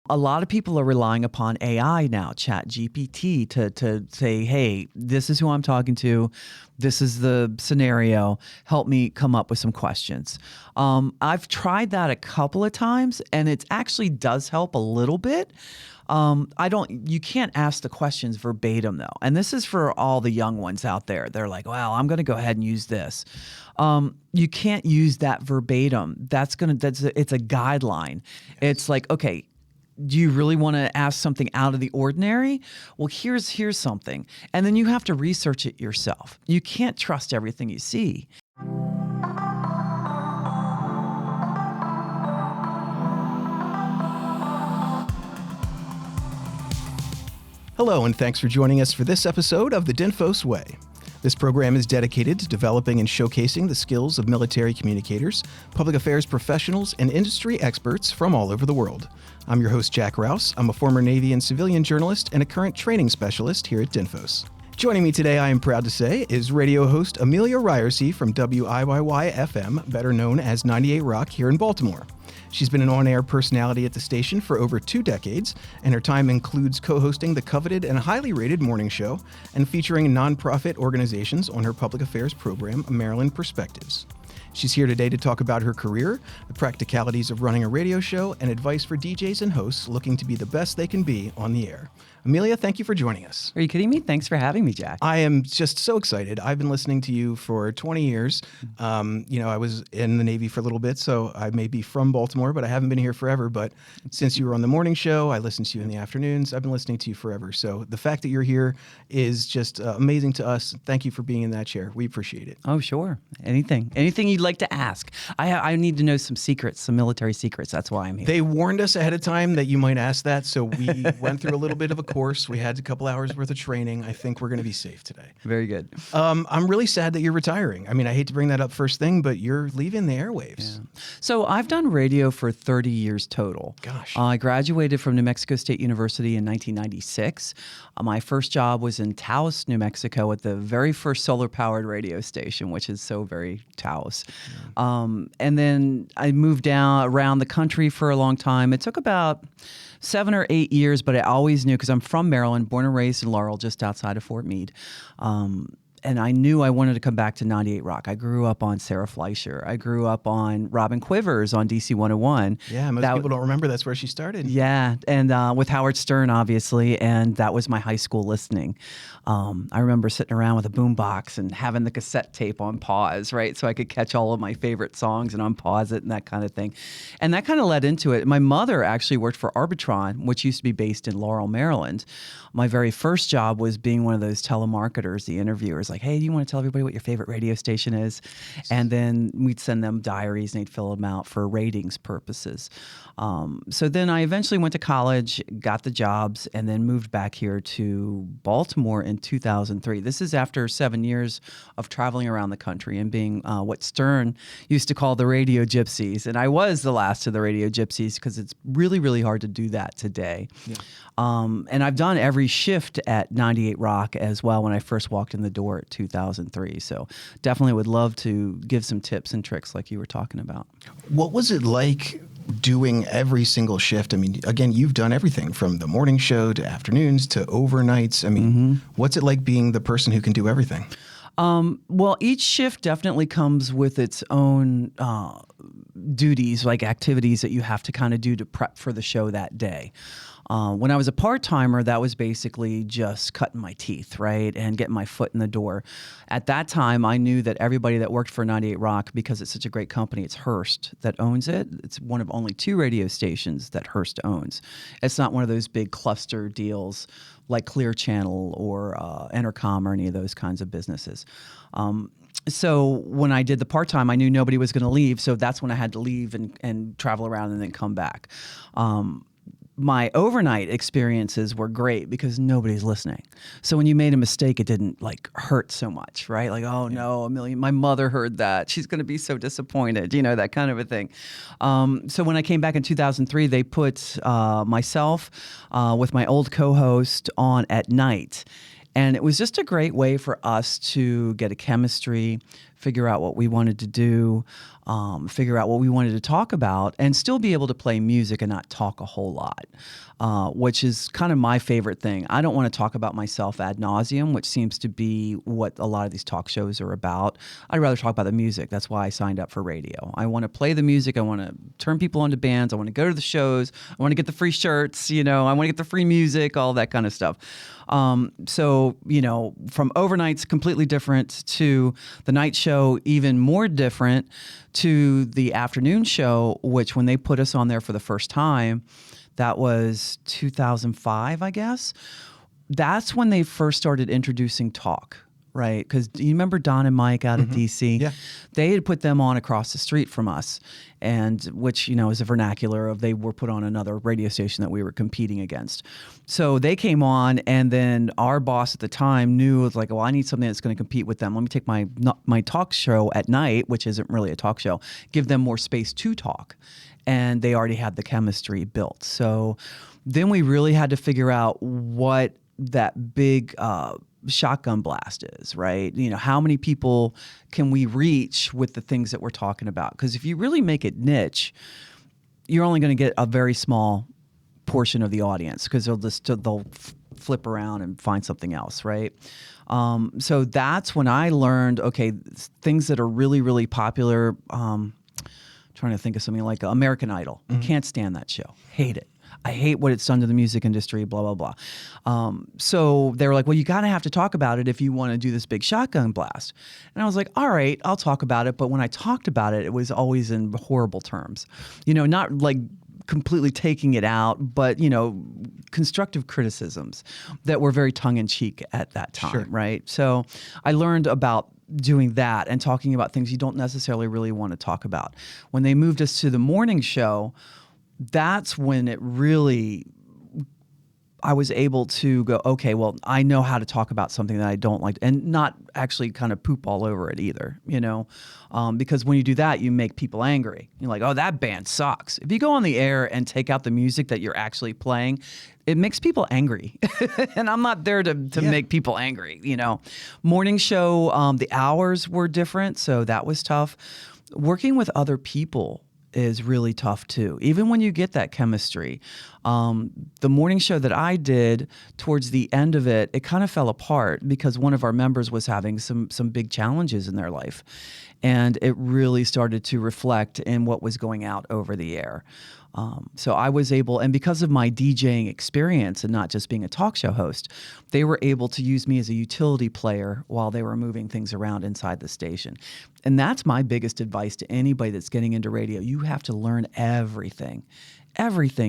A lot of people are relying upon AI now, Chat GPT, to say, hey, this is who I'm talking to. This is the scenario. Help me come up with some questions. I've tried that a couple of times, and it actually does help a little bit. You can't ask the questions verbatim though. And this is for all the young ones out there. They're like, well, I'm going to go ahead and use this. You can't use that verbatim. It's a guideline. Yes. It's like, okay, do you really want to ask something out of the ordinary? Well, here's something. And then you have to research it yourself. You can't trust everything you see. Hello, and thanks for joining us for this episode of the DINFOS Way. This program is dedicated to developing and showcasing the skills of military communicators, public affairs professionals, and industry experts from all over the world. I'm your host, Jack Rous. I'm a former Navy and civilian journalist and a current training specialist here at DINFOS. Joining me today, I am proud to say, is radio host Amelia Ryerse from WIYY-FM, better known as 98 Rock here in Baltimore. She's been an on-air personality at the station for over 2 decades, and her time includes co-hosting the coveted and highly rated morning show and featuring nonprofit organizations on her public affairs program, Maryland Perspectives. She's here today to talk about her career, the practicalities of running a radio show, and advice for DJs and hosts looking to be the best they can be on the air. Amelia, thank you for joining us. Are you kidding me? Thanks for having me, Jack. I am just so excited. I've been listening to you for 20 years. I was in the Navy for a little bit, so I may be from Baltimore, but I haven't been here forever. But since you were on the morning show, I listened to you in the afternoons. I've been listening to you forever. So the fact that you're here is just amazing to us. Thank you for being in that chair. We appreciate it. Oh, sure. Anything you'd like to ask. I need to know some secrets, some military secrets. That's why I'm here. They warned us ahead of time that you might ask that, so we went through a little bit of a course. We had a couple hours worth of training. I think we're going to be safe today. Very good. I'm really sad that you're retiring. I mean, I hate to bring that up first thing, but you're leaving the airwaves. Yeah. So I've done radio for 30 years total. Gosh. I graduated from New Mexico State University in 1996. My first job was in Taos, New Mexico at the very first solar-powered radio station, which is so very Taos. Yeah. And then I moved down around the country for a long time. It took about 7 or 8 years, but I always knew, because I'm from Maryland, born and raised in Laurel, just outside of Fort Meade. And I knew I wanted to come back to 98 Rock. I grew up on Sarah Fleischer. I grew up on Robin Quivers on DC 101. Yeah, most people don't remember that's where she started. Yeah, and with Howard Stern, obviously, and that was my high school listening. I remember sitting around with a boombox and having the cassette tape on pause, right? So I could catch all of my favorite songs and unpause it and that kind of thing. And that kind of led into it. My mother actually worked for Arbitron, which used to be based in Laurel, Maryland. My very first job was being one of those telemarketers, the interviewers, like, hey, do you want to tell everybody what your favorite radio station is? And then we'd send them diaries and they'd fill them out for ratings purposes. So then I eventually went to college, got the jobs, and then moved back here to Baltimore in 2003. This is after 7 years of traveling around the country and being what Stern used to call the radio gypsies. And I was the last of the radio gypsies because it's really, really hard to do that today. Yeah. And I've done every shift at 98 Rock as well when I first walked in the door at 2003. So definitely would love to give some tips and tricks like you were talking about. What was it like doing every single shift? I mean, again, you've done everything from the morning show to afternoons to overnights. I mean, What's it like being the person who can do everything? Well, each shift definitely comes with its own duties, like activities that you have to kind of do to prep for the show that day. When I was a part-timer, that was basically just cutting my teeth, right, and getting my foot in the door. At that time, I knew that everybody that worked for 98 Rock, because it's such a great company, it's Hearst that owns it. It's one of only 2 radio stations that Hearst owns. It's not one of those big cluster deals like Clear Channel or Entercom or any of those kinds of businesses. So when I did the part-time, I knew nobody was going to leave, so that's when I had to leave and travel around and then come back. My overnight experiences were great because nobody's listening. So when you made a mistake, it didn't like hurt so much, right? Like, oh no, Amelia, my mother heard that. She's going to be so disappointed, that kind of a thing. So when I came back in 2003, they put myself with my old co-host on at night. And it was just a great way for us to get a chemistry, figure out what we wanted to do, figure out what we wanted to talk about, and still be able to play music and not talk a whole lot, which is kind of my favorite thing. I don't want to talk about myself ad nauseum, which seems to be what a lot of these talk shows are about. I'd rather talk about the music. That's why I signed up for radio. I want to play the music. I want to turn people onto bands. I want to go to the shows. I want to get the free shirts. I want to get the free music, all that kind of stuff. So, from overnights completely different to the night show, even more different to the afternoon show, which when they put us on there for the first time, that was 2005, I guess. That's when they first started introducing talk. Right, because you remember Don and Mike out of DC? Yeah. They had put them on across the street from us, and which, is a vernacular of they were put on another radio station that we were competing against. So they came on, and then our boss at the time knew, it was like, well, I need something that's going to compete with them. Let me take my talk show at night, which isn't really a talk show, give them more space to talk. And they already had the chemistry built. So then we really had to figure out what that big shotgun blast is, right? How many people can we reach with the things that we're talking about? Because if you really make it niche, you're only going to get a very small portion of the audience, because they'll flip around and find something else, right? So that's when I learned, okay, things that are really, really popular. Trying to think of something like American Idol. Can't stand that show. Hate it. I hate what it's done to the music industry, blah, blah, blah. So they were like, well, you kind of have to talk about it if you want to do this big shotgun blast. And I was like, all right, I'll talk about it. But when I talked about it, it was always in horrible terms. Not like completely taking it out, but, constructive criticisms that were very tongue-in-cheek at that time, Sure. right? So I learned about doing that and talking about things you don't necessarily really want to talk about. When they moved us to the morning show, that's when I was able to go, okay, well, I know how to talk about something that I don't like, and not actually kind of poop all over it either, because when you do that, you make people angry. You're like, oh, that band sucks. If you go on the air and take out the music that you're actually playing, it makes people angry. And I'm not there to make people angry, Morning show, the hours were different, so that was tough. Working with other people is really tough too. Even when you get that chemistry, the morning show that I did, towards the end of it, it kind of fell apart because one of our members was having some big challenges in their life, and it really started to reflect in what was going out over the air. So I was able, and because of my DJing experience and not just being a talk show host, they were able to use me as a utility player while they were moving things around inside the station. And that's my biggest advice to anybody that's getting into radio. You have to learn everything,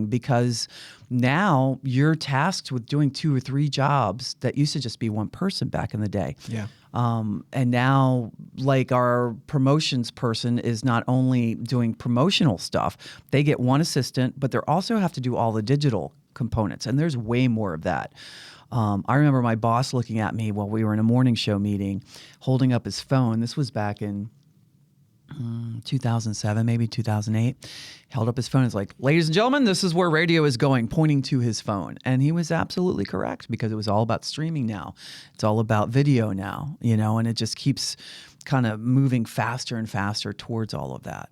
because now you're tasked with doing 2 or 3 jobs that used to just be one person back in the day. Yeah. And now, like, our promotions person is not only doing promotional stuff, they get one assistant, but they also have to do all the digital components. And there's way more of that. I remember my boss looking at me while we were in a morning show meeting, holding up his phone. This was back in 2007, maybe 2008. Held up his phone. It's like, ladies and gentlemen, this is where radio is going, pointing to his phone. And he was absolutely correct, because it was all about streaming now. It's all about video now, and it just keeps kind of moving faster and faster towards all of that.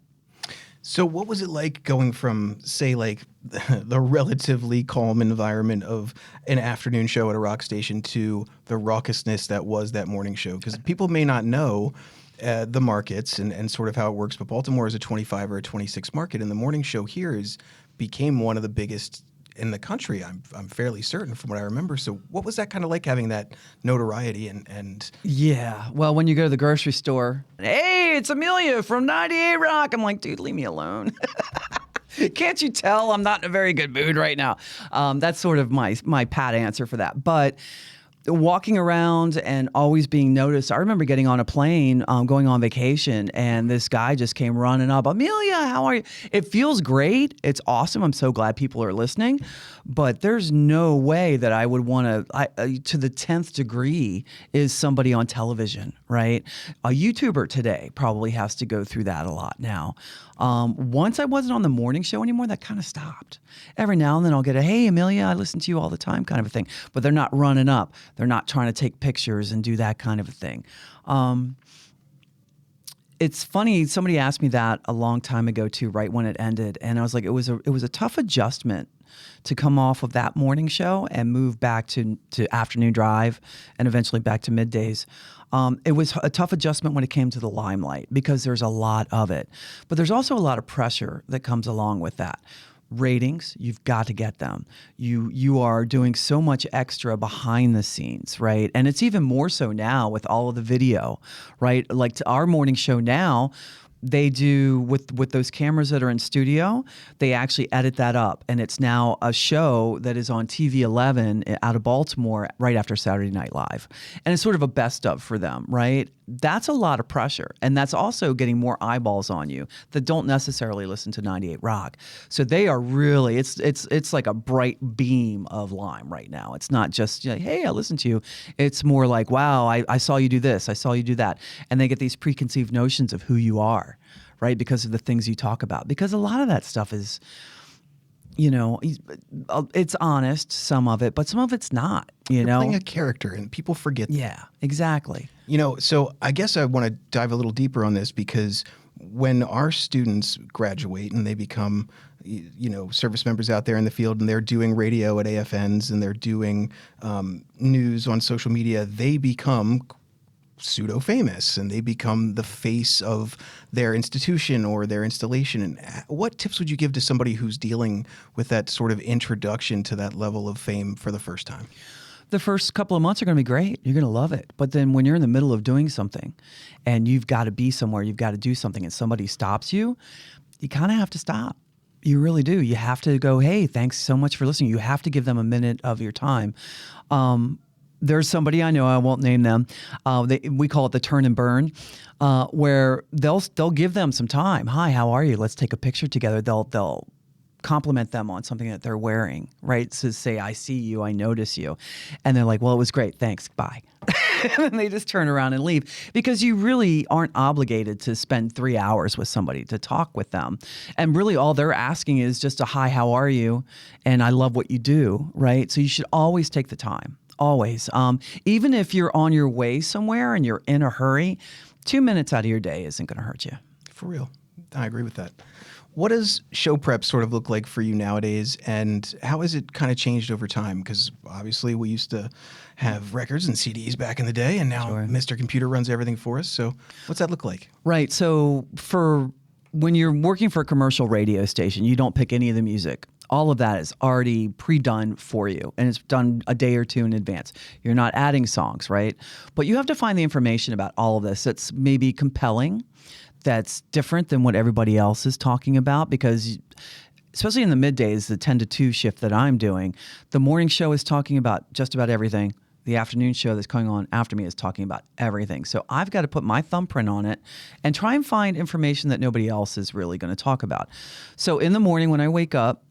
So what was it like going from, say, like the relatively calm environment of an afternoon show at a rock station to the raucousness that was that morning show? Because people may not know the markets and sort of how it works, but Baltimore is a 25 or a 26 market, and the morning show here became one of the biggest in the country. I'm fairly certain from what I remember. So what was that kind of like, having that notoriety and Yeah. Well, when you go to the grocery store, hey, it's Amelia from 98 Rock. I'm like, dude, leave me alone. Can't you tell I'm not in a very good mood right now? That's sort of my pat answer for that. But walking around and always being noticed. I remember getting on a plane, going on vacation, and this guy just came running up. Amelia, how are you? It feels great. It's awesome. I'm so glad people are listening. But there's no way that I would want to the 10th degree, is somebody on television, right? A YouTuber today probably has to go through that a lot now. Once I wasn't on the morning show anymore, that kind of stopped. Every now and then I'll get a, hey, Amelia, I listen to you all the time kind of a thing. But they're not running up. They're not trying to take pictures and do that kind of a thing. It's funny. Somebody asked me that a long time ago too, right when it ended, and I was like, it was a tough adjustment to come off of that morning show and move back to afternoon drive and eventually back to middays. It was a tough adjustment when it came to the limelight because there's a lot of it, but there's also a lot of pressure that comes along with that. Ratings, you've got to get them. You are doing so much extra behind the scenes, right? And it's even more so now with all of the video, right? Like to our morning show now, they do with those cameras that are in studio, they actually edit that up, and it's now a show that is on TV 11 out of Baltimore right after Saturday Night Live, and it's sort of a best of for them, right? That's a lot of pressure, and that's also getting more eyeballs on you that don't necessarily listen to 98 Rock. So they are really it's like a bright beam of lime right now. It's not just like, hey, I listened to you. It's more like, wow, I saw you do this, I saw you do that, and they get these preconceived notions of who you are, right? Because of the things you talk about. Because a lot of that stuff is, it's honest, some of it, but some of it's not, You're playing a character, and people forget that. Yeah, exactly. So I guess I want to dive a little deeper on this because when our students graduate and they become, service members out there in the field and they're doing radio at AFNs and they're doing news on social media, they become pseudo famous and they become the face of their institution or their installation. And what tips would you give to somebody who's dealing with that sort of introduction to that level of fame for the first time? The first couple of months are going to be great. You're going to love it. But then when you're in the middle of doing something and you've got to be somewhere, you've got to do something, and somebody stops you, you kind of have to stop. You really do. You have to go, hey, thanks so much for listening. You have to give them a minute of your time. There's somebody I know, I won't name them. We call it the turn and burn, where they'll give them some time. Hi, how are you? Let's take a picture together. They'll compliment them on something that they're wearing, right? So say, I see you, I notice you. And they're like, well, it was great. Thanks. Bye. And then they just turn around and leave because you really aren't obligated to spend 3 hours with somebody to talk with them. And really all they're asking is just a hi, how are you? And I love what you do, right? So you should always take the time. Always. Even if you're on your way somewhere and you're in a hurry, 2 minutes out of your day isn't going to hurt you. For real. I agree with that. What does show prep sort of look like for you nowadays, and how has it kind of changed over time? Because obviously we used to have records and CDs back in the day, and now Sure. Mr. Computer runs everything for us. So what's that look like? Right. So when you're working for a commercial radio station, you don't pick any of the music. All of that is already pre-done for you, and it's done a day or two in advance. You're not adding songs, right? But you have to find the information about all of this that's maybe compelling, that's different than what everybody else is talking about, because especially in the middays, the 10 to 2 shift that I'm doing, the morning show is talking about just about everything. The afternoon show that's going on after me is talking about everything. So I've got to put my thumbprint on it and try and find information that nobody else is really going to talk about. So in the morning when I wake up,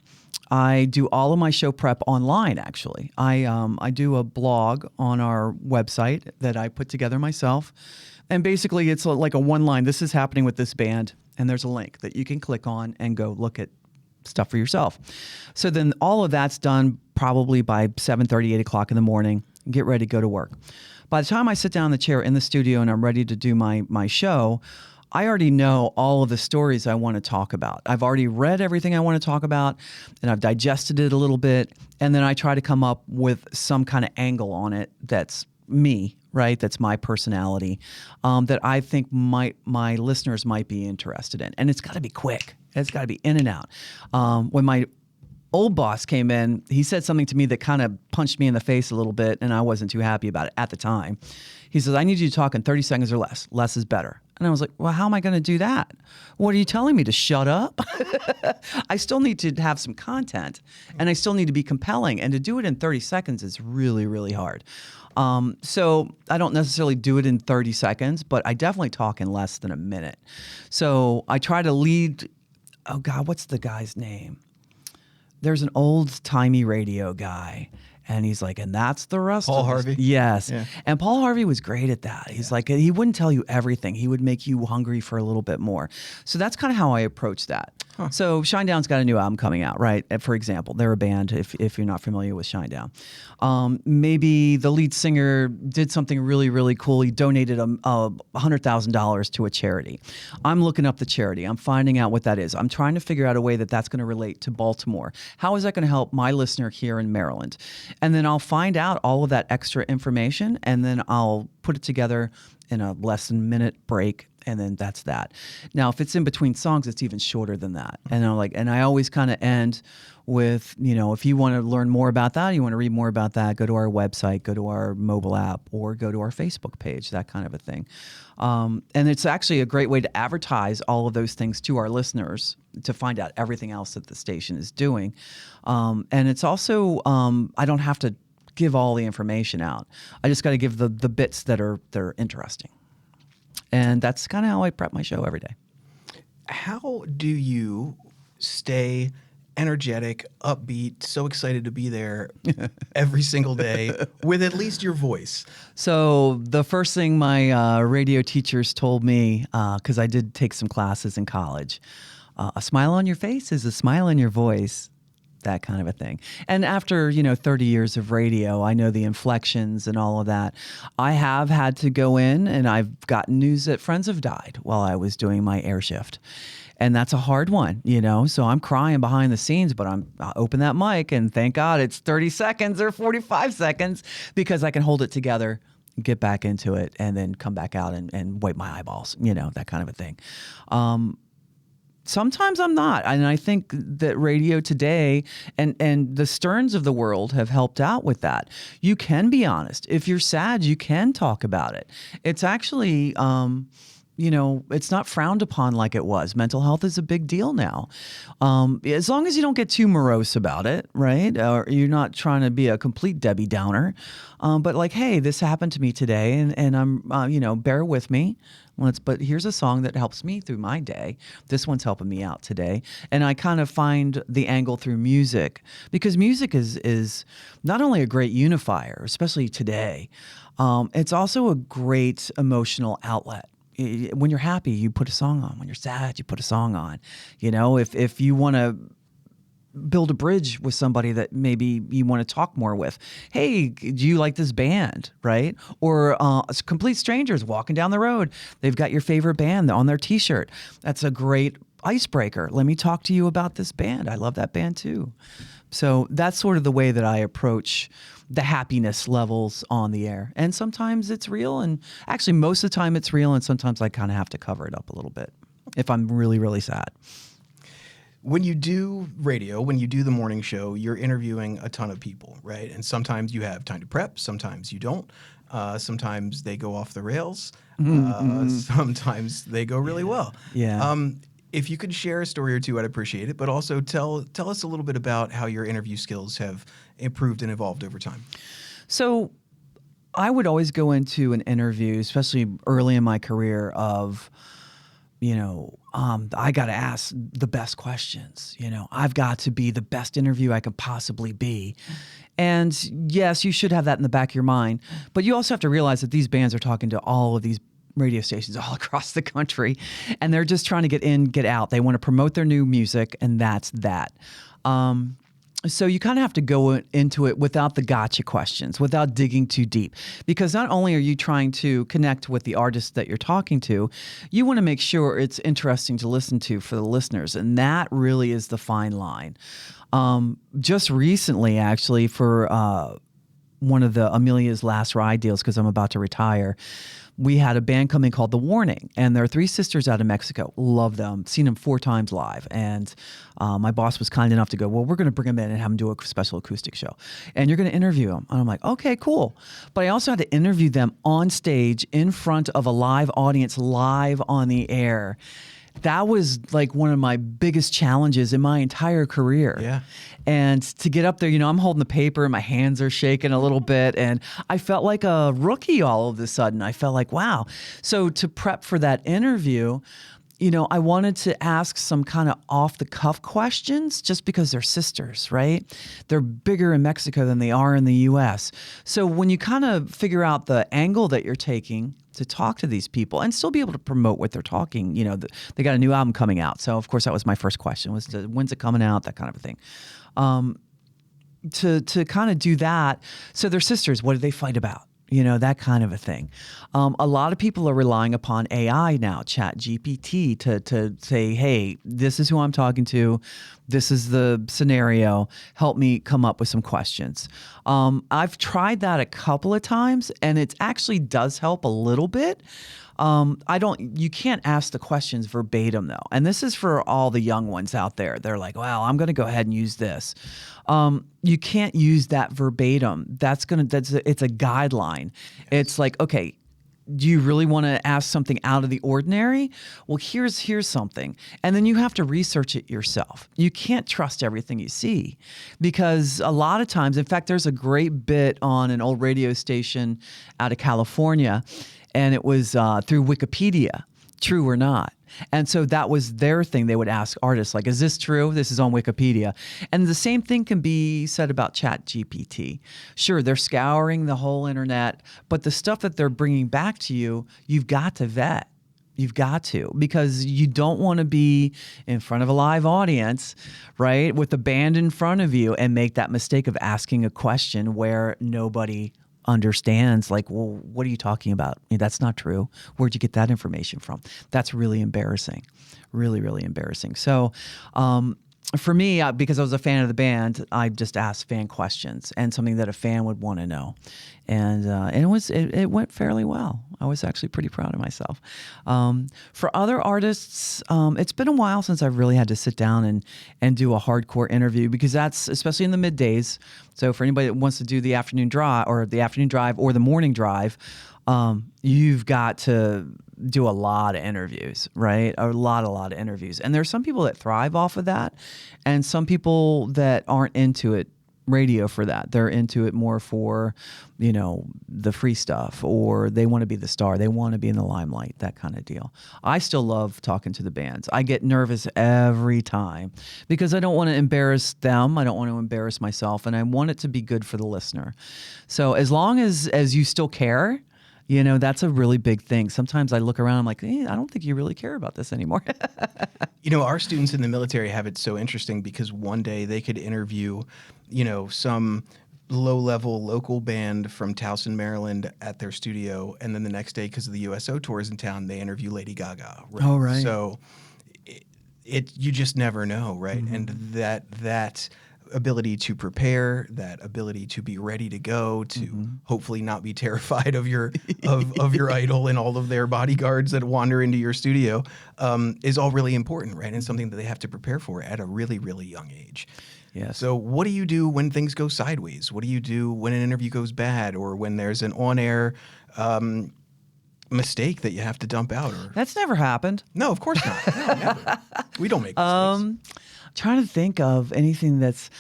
I do all of my show prep online, actually. I do a blog on our website that I put together myself. And basically, it's like a one line, this is happening with this band, and there's a link that you can click on and go look at stuff for yourself. So then all of that's done probably by 7:30, 8 o'clock in the morning, and get ready to go to work. By the time I sit down in the chair in the studio and I'm ready to do my show, I already know all of the stories I want to talk about. I've already read everything I want to talk about, and I've digested it a little bit, and then I try to come up with some kind of angle on it that's me, right? That's my personality, that I think my listeners might be interested in. And it's got to be quick. It's got to be in and out. When my old boss came in, he said something to me that kind of punched me in the face a little bit, and I wasn't too happy about it at the time. He says, I need you to talk in 30 seconds or less. Less is better. And I was like, well, how am I going to do that? What are you telling me, to shut up? I still need to have some content, and I still need to be compelling. And to do it in 30 seconds is really, really hard. So I don't necessarily do it in 30 seconds, but I definitely talk in less than a minute. So I try to lead, oh God, what's the guy's name? There's an old-timey radio guy, and he's like, and that's the rest Paul of this. Harvey? Yes. Yeah. And Paul Harvey was great at that. He's like, he wouldn't tell you everything. He would make you hungry for a little bit more. So that's kind of how I approach that. So Shinedown's got a new album coming out, right? For example, they're a band, if you're not familiar with Shinedown. Maybe the lead singer did something really, really cool. He donated $100,000 to a charity. I'm looking up the charity. I'm finding out what that is. I'm trying to figure out a way that that's going to relate to Baltimore. How is that going to help my listener here in Maryland? And then I'll find out all of that extra information, and then I'll put it together in a less than minute break, and then that's that. Now, if it's in between songs, it's even shorter than that. And I always kind of end with, if you want to learn more about that, you want to read more about that, go to our website, go to our mobile app, or go to our Facebook page, that kind of a thing. And it's actually a great way to advertise all of those things to our listeners, to find out everything else that the station is doing. And it's also, I don't have to give all the information out. I just got to give the bits that are interesting. And that's kind of how I prep my show every day. How do you stay energetic, upbeat, so excited to be there every single day with at least your voice? So the first thing my radio teachers told me, because I did take some classes in college, a smile on your face is a smile in your voice. That kind of a thing. And after, 30 years of radio, I know the inflections and all of that. I have had to go in, and I've gotten news that friends have died while I was doing my air shift. And that's a hard one, So I'm crying behind the scenes, but I open that mic, and thank God it's 30 seconds or 45 seconds because I can hold it together, get back into it, and then come back out and wipe my eyeballs, that kind of a thing. Sometimes I'm not. And I think that radio today and the Sterns of the world have helped out with that. You can be honest. If you're sad, you can talk about it. It's actually, it's not frowned upon like it was. Mental health is a big deal now. As long as you don't get too morose about it, right? Or you're not trying to be a complete Debbie Downer. But like, hey, this happened to me today, and I'm, bear with me. But here's a song that helps me through my day. This one's helping me out today. And I kind of find the angle through music, because music is not only a great unifier, especially today, it's also a great emotional outlet. When you're happy, you put a song on. When you're sad, you put a song on. If you want to build a bridge with somebody that maybe you want to talk more with. Hey, do you like this band, right? Or complete strangers walking down the road. They've got your favorite band on their T-shirt. That's a great icebreaker. Let me talk to you about this band. I love that band too. So that's sort of the way that I approach the happiness levels on the air. And sometimes it's real, and actually most of the time it's real, and sometimes I kind of have to cover it up a little bit if I'm really, really sad. When you do radio, when you do the morning show, you're interviewing a ton of people, right? And sometimes you have time to prep, sometimes you don't. Sometimes they go off the rails. Sometimes they go really well. Yeah. If you could share a story or two, I'd appreciate it. But also tell us a little bit about how your interview skills have improved and evolved over time. So I would always go into an interview, especially early in my career, of I got to ask the best questions. I've got to be the best interview I can possibly be. And yes, you should have that in the back of your mind. But you also have to realize that these bands are talking to all of these radio stations all across the country, and they're just trying to get in, get out. They want to promote their new music, and that's that. So you kind of have to go into it without the gotcha questions, without digging too deep. Because not only are you trying to connect with the artist that you're talking to, you want to make sure it's interesting to listen to for the listeners. And that really is the fine line. Just recently, actually, for one of the Amelia's last ride deals, because I'm about to retire, we had a band coming called The Warning, and they're 3 sisters out of Mexico. Love them. Seen them 4 times live. And my boss was kind enough to go, well, we're going to bring them in and have them do a special acoustic show. And you're going to interview them. And I'm like, okay, cool. But I also had to interview them on stage in front of a live audience, live on the air. That was like one of my biggest challenges in my entire career. Yeah. And to get up there, I'm holding the paper and my hands are shaking a little bit. And I felt like a rookie all of a sudden. I felt like, wow. So to prep for that interview, I wanted to ask some kind of off-the-cuff questions just because they're sisters, right? They're bigger in Mexico than they are in the U.S. So when you kind of figure out the angle that you're taking to talk to these people and still be able to promote what they're talking. You know, they got a new album coming out. So, of course, that was my first question was, when's it coming out? That kind of a thing. To kind of do that. So they're sisters. What do they fight about? You know, that kind of a thing. A lot of people are relying upon AI now, Chat GPT, to say, hey, this is who I'm talking to. This is the scenario. Help me come up with some questions. I've tried that a couple of times, and it actually does help a little bit. You can't ask the questions verbatim though. And this is for all the young ones out there. They're like, well, I'm going to go ahead and use this. You can't use that verbatim. It's a guideline. Yes. It's like, okay, do you really want to ask something out of the ordinary? Well, here's something. And then you have to research it yourself. You can't trust everything you see because a lot of times, in fact, there's a great bit on an old radio station out of California, and it was through Wikipedia, true or not. And so that was their thing. They would ask artists, like, is this true? This is on Wikipedia. And the same thing can be said about Chat GPT. Sure, they're scouring the whole internet, but the stuff that they're bringing back to you, you've got to vet. You've got to, because you don't want to be in front of a live audience, right, with a band in front of you and make that mistake of asking a question where nobody understands, like, well, what are you talking about? That's not true. Where'd you get that information from? That's really embarrassing. Really, really embarrassing. So for me, because I was a fan of the band, I just asked fan questions and something that a fan would want to know. And it went fairly well. I was actually pretty proud of myself. For other artists, it's been a while since I've really had to sit down and do a hardcore interview, because that's, especially in the middays. So for anybody that wants to do the afternoon drive or the morning drive, you've got to do a lot of interviews, right? A lot of interviews. And there's some people that thrive off of that, and some people that aren't into it radio for that. They're into it more for, you know, the free stuff, or they want to be the star. They want to be in the limelight, that kind of deal. I still love talking to the bands. I get nervous every time because I don't want to embarrass them. I don't want to embarrass myself, and I want it to be good for the listener. So as long as you still care, you know, that's a really big thing. Sometimes I look around, I'm like, I don't think you really care about this anymore. You know, our students in the military have it so interesting because one day they could interview, you know, some low-level local band from Towson, Maryland at their studio, and then the next day, because of the USO tours in town, they interview Lady Gaga. Right? Oh, right. So you just never know, right? Mm-hmm. And that ability to prepare, that ability to be ready to go, to mm-hmm. hopefully not be terrified of your of your idol and all of their bodyguards that wander into your studio, is all really important, right? And something that they have to prepare for at a really, really young age. Yeah. So what do you do when things go sideways? What do you do when an interview goes bad, or when there's an on-air mistake that you have to dump out? Or That's never happened. No, of course not. No, never. We don't make mistakes. Trying to think of anything that's,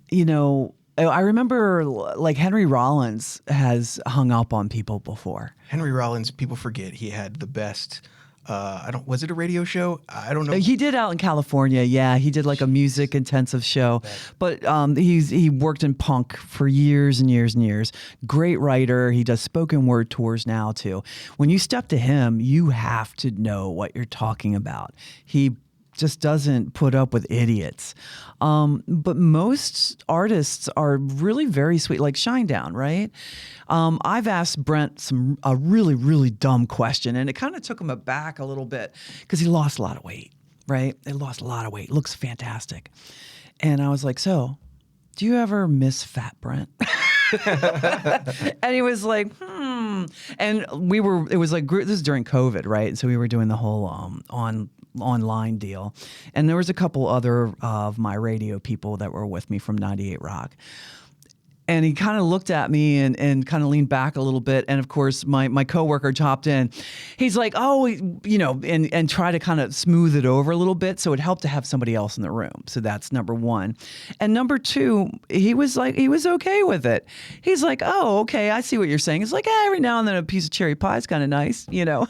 you know, I remember like Henry Rollins has hung up on people before. Henry Rollins, people forget he had the best. Was it a radio show? I don't know. He did out in California. Yeah, he did like a music intensive show, but he worked in punk for years and years and years. Great writer. He does spoken word tours now too. When you step to him, you have to know what you're talking about. He just doesn't put up with idiots. But most artists are really very sweet, like Shinedown, right? I've asked Brent a really, really dumb question, and it kind of took him aback a little bit because he lost a lot of weight, right? He lost a lot of weight. Looks fantastic. And I was like, so, do you ever miss Fat Brent? And he was like, And it was like, this is during COVID, right? And so we were doing the whole online deal. And there was a couple other of my radio people that were with me from 98 Rock. And he kind of looked at me and kind of leaned back a little bit. And of course, my coworker chopped in. He's like, oh, you know, and try to kind of smooth it over a little bit. So it helped to have somebody else in the room. So that's number one. And number two, he was okay with it. He's like, oh, okay, I see what you're saying. It's like, every now and then a piece of cherry pie is kind of nice, you know.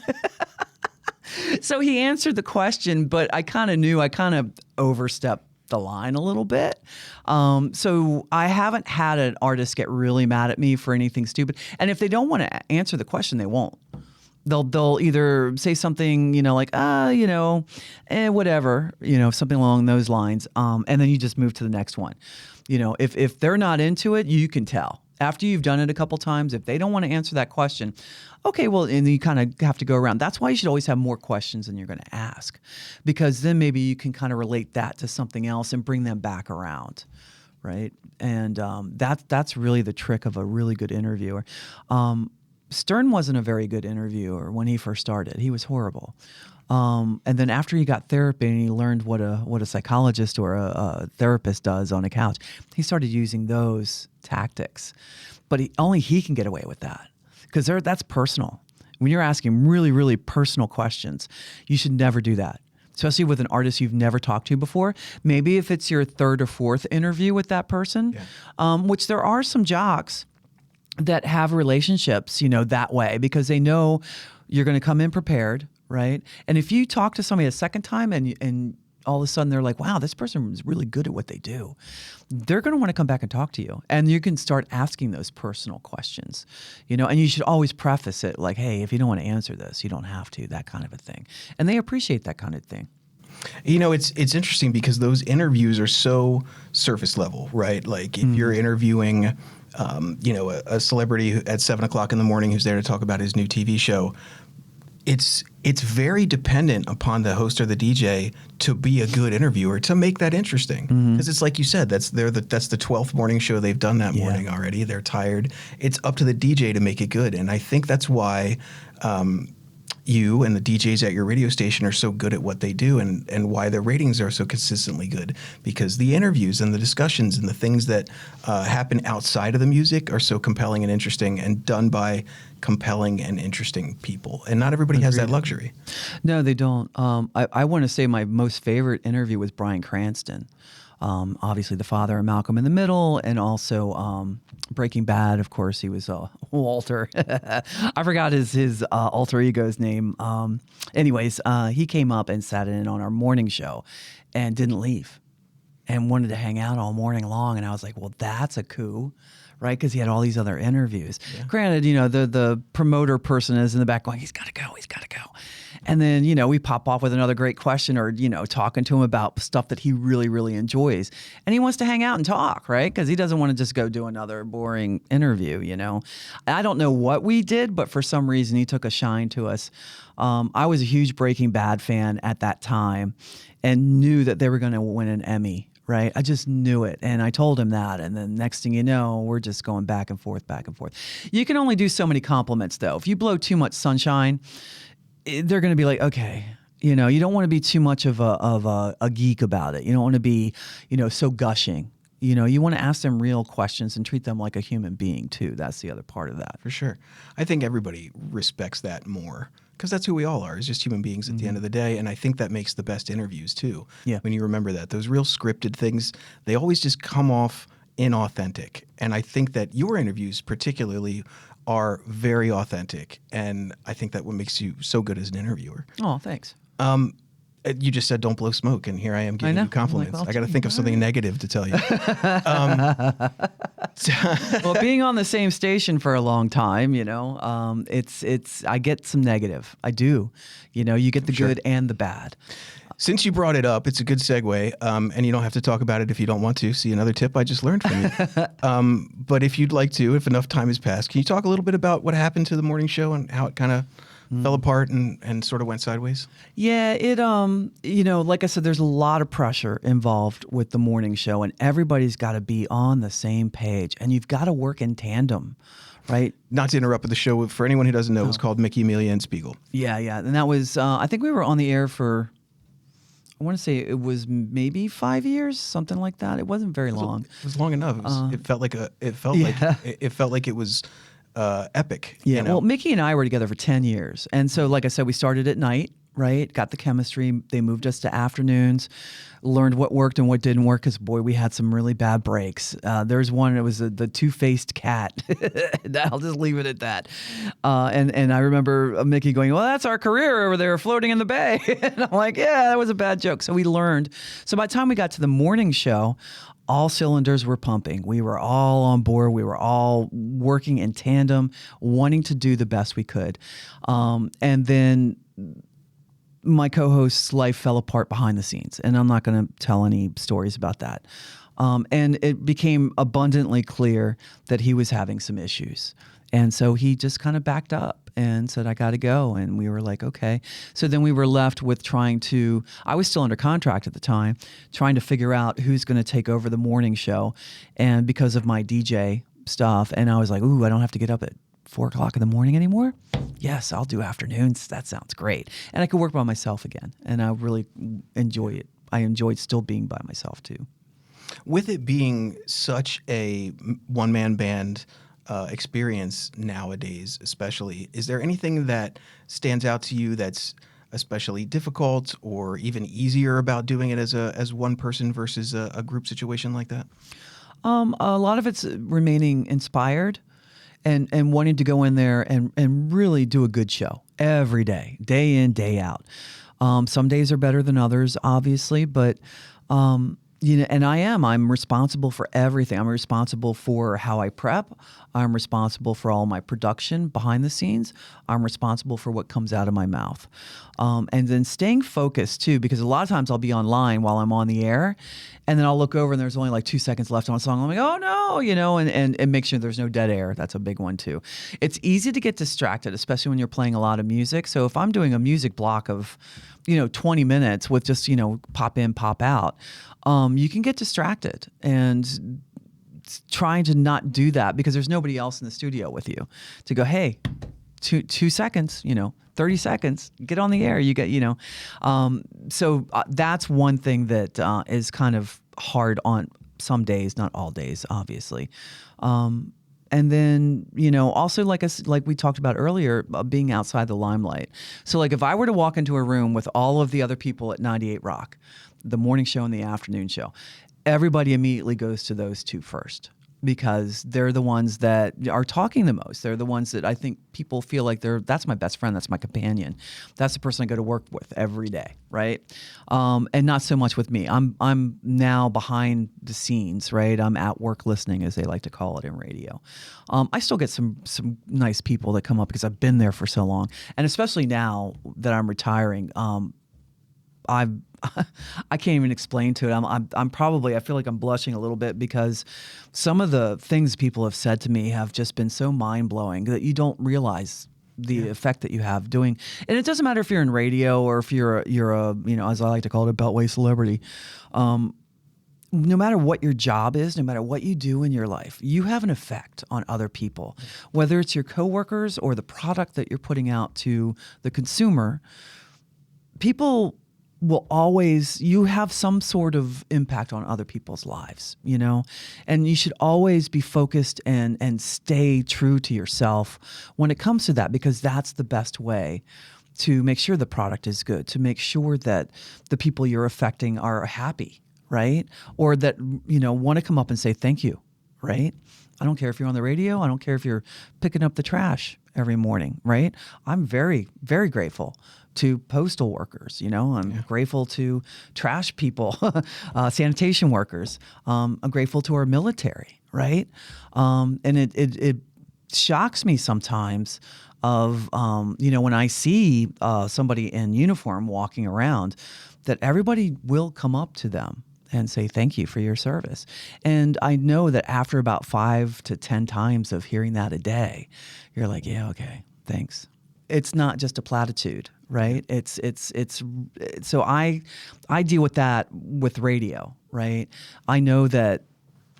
So he answered the question, but I kind of knew I kind of overstepped the line a little bit. So I haven't had an artist get really mad at me for anything stupid. And if they don't want to answer the question, they won't. They'll either say something, like, whatever, something along those lines. And then you just move to the next one. If they're not into it, you can tell. After you've done it a couple times, if they don't want to answer that question, okay, well, and you kind of have to go around. That's why you should always have more questions than you're going to ask, because then maybe you can kind of relate that to something else and bring them back around, right? And that's really the trick of a really good interviewer. Stern wasn't a very good interviewer when he first started. He was horrible. And then after he got therapy and he learned what a psychologist or a therapist does on a couch, he started using those tactics. But only he can get away with that, because that's personal. When you're asking really, really personal questions, you should never do that, especially with an artist you've never talked to before. Maybe if it's your third or fourth interview with that person, which there are some jocks that have relationships, that way, because they know you're going to come in prepared, right? And if you talk to somebody a second time and all of a sudden they're like, wow, this person is really good at what they do, they're going to want to come back and talk to you. And you can start asking those personal questions, and you should always preface it like, hey, if you don't want to answer this, you don't have to, that kind of a thing. And they appreciate that kind of thing. It's interesting because those interviews are so surface level, right? Like if you're interviewing, a celebrity at 7 o'clock in the morning who's there to talk about his new TV show, it's very dependent upon the host or the DJ to be a good interviewer, to make that interesting. Because it's like you said, that's the 12th morning show they've done that morning already. They're tired. It's up to the DJ to make it good. And I think that's why you and the DJs at your radio station are so good at what they do, and why their ratings are so consistently good, because the interviews and the discussions and the things that happen outside of the music are so compelling and interesting, and done by compelling and interesting people. And not everybody has that luxury. No, they don't. I want to say my most favorite interview was Bryan Cranston. Obviously the father of Malcolm in the Middle, and also Breaking Bad, of course, he was Walter. I forgot his alter ego's name. Anyways, he came up and sat in on our morning show and didn't leave and wanted to hang out all morning long. And I was like, well, that's a coup, right? Because he had all these other interviews. Yeah. Granted, the promoter person is in the back going, he's got to go. And then, we pop off with another great question, or, talking to him about stuff that he really, really enjoys. And he wants to hang out and talk, right? Because he doesn't want to just go do another boring interview, I don't know what we did, but for some reason he took a shine to us. I was a huge Breaking Bad fan at that time and knew that they were going to win an Emmy. Right. I just knew it. And I told him that. And then next thing you know, we're just going back and forth. You can only do so many compliments, though. If you blow too much sunshine, they're going to be like, okay, you don't want to be too much of a geek about it. You don't want to be, so gushing. You want to ask them real questions and treat them like a human being, too. That's the other part of that. For sure. I think everybody respects that more, because that's who we all are, is just human beings at the end of the day. And I think that makes the best interviews, too. Yeah. When you remember that. Those real scripted things, they always just come off inauthentic. And I think that your interviews particularly are very authentic. And I think that what makes you so good as an interviewer. Oh, thanks. You just said don't blow smoke, and here I am giving you compliments. Like, well, I got to think of something negative to tell you. Well, being on the same station for a long time, it's I get some negative. I do. You get the good and the bad. Since you brought it up, it's a good segue, and you don't have to talk about it if you don't want to. See, another tip I just learned from you. But if you'd like to, if enough time has passed, can you talk a little bit about what happened to the morning show and how it kind of fell apart and sort of went sideways? Yeah, it like I said, there's a lot of pressure involved with the morning show, and everybody's got to be on the same page, and you've got to work in tandem. Right. Not to interrupt, but the show, for anyone who doesn't know, was called Mickey, Amelia, and Spiegel. Yeah. And that was, I think we were on the air for, I want to say it was maybe 5 years, something like that. It wasn't very long. It was long enough. It felt like it was epic. Yeah. Well, Mickey and I were together for 10 years. And so, like I said, we started at night, right? Got the chemistry. They moved us to afternoons, learned what worked and what didn't work, because, boy, we had some really bad breaks. There's one, it was the two-faced cat. I'll just leave it at that. And I remember Mickey going, well, that's our career over there floating in the bay. And I'm like, yeah, that was a bad joke. So we learned. So by the time we got to the morning show, all cylinders were pumping. We were all on board. We were all working in tandem, wanting to do the best we could. And then my co-host's life fell apart behind the scenes, and I'm not going to tell any stories about that. And it became abundantly clear that he was having some issues. And so he just kind of backed up and said, I got to go. And we were like, okay. So then we were left with I was still under contract at the time, trying to figure out who's going to take over the morning show. And because of my DJ stuff, and I was like, ooh, I don't have to get up at 4 o'clock in the morning anymore. Yes, I'll do afternoons. That sounds great. And I could work by myself again. And I really enjoy it. I enjoyed still being by myself too. With it being such a one-man band experience nowadays, especially, is there anything that stands out to you that's especially difficult or even easier about doing it as one person versus a group situation like that? A lot of it's remaining inspired and wanting to go in there and really do a good show every day, day in, day out. Some days are better than others, obviously, but and I'm responsible for everything. I'm responsible for how I prep. I'm responsible for all my production behind the scenes. I'm responsible for what comes out of my mouth. And then staying focused too, because a lot of times I'll be online while I'm on the air, and then I'll look over and there's only like 2 seconds left on a song. I'm like, oh no, and make sure there's no dead air. That's a big one too. It's easy to get distracted, especially when you're playing a lot of music. So if I'm doing a music block of 20 minutes with just, pop in, pop out, you can get distracted, and trying to not do that because there's nobody else in the studio with you to go, hey, two seconds, 30 seconds, get on the air. You get, so that's one thing that is kind of hard on some days, not all days, obviously. And then, also like we talked about earlier, being outside the limelight. So like if I were to walk into a room with all of the other people at 98 Rock, the morning show and the afternoon show, everybody immediately goes to those two first because they're the ones that are talking the most. They're the ones that I think people feel like that's my best friend, that's my companion. That's the person I go to work with every day, right? And not so much with me. I'm now behind the scenes, right? I'm at work listening, as they like to call it in radio. I still get some nice people that come up because I've been there for so long. And especially now that I'm retiring, I can't even explain to it. I feel like I'm blushing a little bit because some of the things people have said to me have just been so mind-blowing that you don't realize the effect that you have doing. And it doesn't matter if you're in radio or if you're a as I like to call it, a beltway celebrity. No matter what your job is, no matter what you do in your life, you have an effect on other people, whether it's your coworkers or the product that you're putting out to the consumer. People will always, you have some sort of impact on other people's lives, and you should always be focused and stay true to yourself when it comes to that, because that's the best way to make sure the product is good, to make sure that the people you're affecting are happy, right? Or that, want to come up and say thank you, right? I don't care if you're on the radio. I don't care if you're picking up the trash every morning, right? I'm very, very grateful to postal workers, I'm grateful to trash people, sanitation workers. I'm grateful to our military, right? And it shocks me sometimes of, when I see somebody in uniform walking around, that everybody will come up to them and say, thank you for your service. And I know that after about 5 to 10 times of hearing that a day, you're like, yeah, okay, thanks. It's not just a platitude, right? It's so I deal with that with radio, right? I know that